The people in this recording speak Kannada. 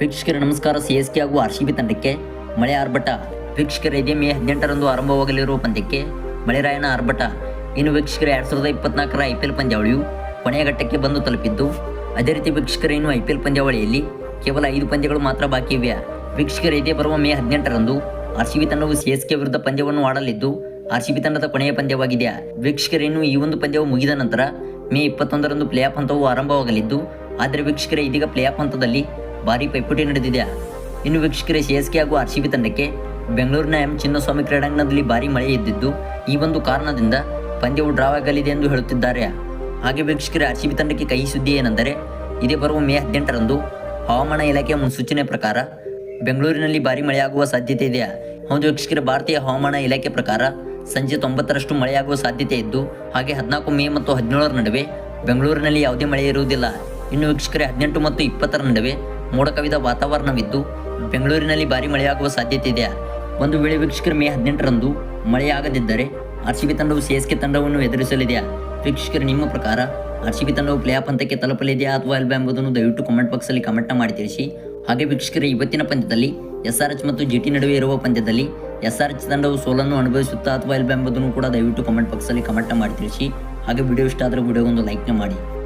ವೀಕ್ಷಕರ ನಮಸ್ಕಾರ. CSK ಹಾಗೂ RCB ತಂಡಕ್ಕೆ ಮಳೆ ಆರ್ಭಟ. ವೀಕ್ಷಕರ ಇದೇ ಮೇ 18ರಂದು ಆರಂಭವಾಗಲಿರುವ ಪಂದ್ಯಕ್ಕೆ ಮಳೆರಾಯನ ಆರ್ಭಟ. ಇನ್ನು ವೀಕ್ಷಕರ 2024ರ IPL ಪಂದ್ಯಾವಳಿಯು ಕೊನೆಯ ಘಟ್ಟಕ್ಕೆ ಬಂದು ತಲುಪಿದ್ದು, ಅದೇ ರೀತಿ ವೀಕ್ಷಕರ ಇನ್ನು IPL ಪಂದ್ಯಾವಳಿಯಲ್ಲಿ ಕೇವಲ 5 ಪಂದ್ಯಗಳು ಮಾತ್ರ ಬಾಕಿ ಇವೆ. ವೀಕ್ಷಕರ ಇದೇ ಬರುವ ಮೇ 18ರಂದು RCB ತಂಡವು CSK ವಿರುದ್ಧ ಪಂದ್ಯವನ್ನು ಆಡಲಿದ್ದು, RCB ತಂಡದ ಕೊನೆಯ ಪಂದ್ಯವಾಗಿದೆ. ವೀಕ್ಷಕರ ಇನ್ನು ಈ ಒಂದು ಪಂದ್ಯವು ಮುಗಿದ ನಂತರ ಮೇ 21ರಂದು ಪ್ಲೇ ಆಫ್ ಹಂತವು ಆರಂಭವಾಗಲಿದ್ದು, ಆದರೆ ವೀಕ್ಷಕರೇ ಇದೀಗ ಪ್ಲೇ ಆಫ್ ಹಂತದಲ್ಲಿ ಭಾರಿ ಪೈಪೋಟಿ ನಡೆದಿದೆ. ಇನ್ನು ವೀಕ್ಷಕರೇ CSK ಹಾಗೂ RCB ತಂಡಕ್ಕೆ ಬೆಂಗಳೂರಿನ ಚಿನ್ನಸ್ವಾಮಿ ಕ್ರೀಡಾಂಗಣದಲ್ಲಿ ಭಾರಿ ಮಳೆ ಇದ್ದಿದ್ದು, ಈ ಒಂದು ಕಾರಣದಿಂದ ಪಂದ್ಯವು ಡ್ರಾ ಆಗಲಿದೆ ಎಂದು ಹೇಳುತ್ತಿದ್ದಾರೆ. ಹಾಗೆ ವೀಕ್ಷಕರೇ RCB ತಂಡಕ್ಕೆ ಕಹಿ ಸುದ್ದಿ ಏನೆಂದರೆ, ಇದೇ ಬರುವ ಮೇ 18ರಂದು ಹವಾಮಾನ ಇಲಾಖೆಯ ಮುನ್ಸೂಚನೆ ಪ್ರಕಾರ ಬೆಂಗಳೂರಿನಲ್ಲಿ ಭಾರಿ ಮಳೆಯಾಗುವ ಸಾಧ್ಯತೆ ಇದೆ. ಹೌದು ವೀಕ್ಷಕರೇ, ಭಾರತೀಯ ಹವಾಮಾನ ಇಲಾಖೆ ಪ್ರಕಾರ ಸಂಜೆ 90ರಷ್ಟು ಮಳೆಯಾಗುವ ಸಾಧ್ಯತೆ ಇದ್ದು, ಹಾಗೆ 14 ಮೇ ಮತ್ತು 17ರ ನಡುವೆ ಬೆಂಗಳೂರಿನಲ್ಲಿ ಯಾವುದೇ ಮಳೆ ಇರುವುದಿಲ್ಲ. ಇನ್ನು ವೀಕ್ಷಕರೇ 18 ಮತ್ತು 20ರ ನಡುವೆ ಮೋಡ ಕವಿದ ವಾತಾವರಣವಿದ್ದು, ಬೆಂಗಳೂರಿನಲ್ಲಿ ಭಾರಿ ಮಳೆಯಾಗುವ ಸಾಧ್ಯತೆ ಇದೆ. ಒಂದು ವೇಳೆ ವೀಕ್ಷಕರ ಮೇ 18ರಂದು ಮಳೆಯಾಗದಿದ್ದರೆ RCB ತಂಡವು CSK ತಂಡವನ್ನು ಎದುರಿಸಲಿದೆ. ವೀಕ್ಷಕರು ನಿಮ್ಮ ಪ್ರಕಾರ RCB ತಂಡವು ಪ್ಲೇ ಆಫ್ ಹಂತಕ್ಕೆ ತಲುಪಲಿದೆಯಾ ಅಥವಾ ಇಲ್ವಾ ಎಂಬುದನ್ನು ದಯವಿಟ್ಟು ಕಮೆಂಟ್ ಬಾಕ್ಸಲ್ಲಿ ಕಮೆಂಟ್ನ ಮಾಡಿ ತಿಳಿಸಿ. ಹಾಗೆ ವೀಕ್ಷಕರೇ, ಇವತ್ತಿನ ಪಂದ್ಯದಲ್ಲಿ SRH ಮತ್ತು GT ನಡುವೆ ಇರುವ ಪಂದ್ಯದಲ್ಲಿ SRH ತಂಡವು ಸೋಲನ್ನು ಅನುಭವಿಸುತ್ತಾ ಅಥವಾ ಇಲ್ವಾ ಎಂಬುದನ್ನು ಕೂಡ ದಯವಿಟ್ಟು ಕಮೆಂಟ್ ಬಾಕ್ಸಲ್ಲಿ ಕಮೆಂಟ್ನ ಮಾಡಿ ತಿಳಿಸಿ. ಹಾಗೆ ವಿಡಿಯೋ ಇಷ್ಟ ಆದರೆ ವಿಡಿಯೋಗೊಂದು ಲೈಕ್ನ ಮಾಡಿ.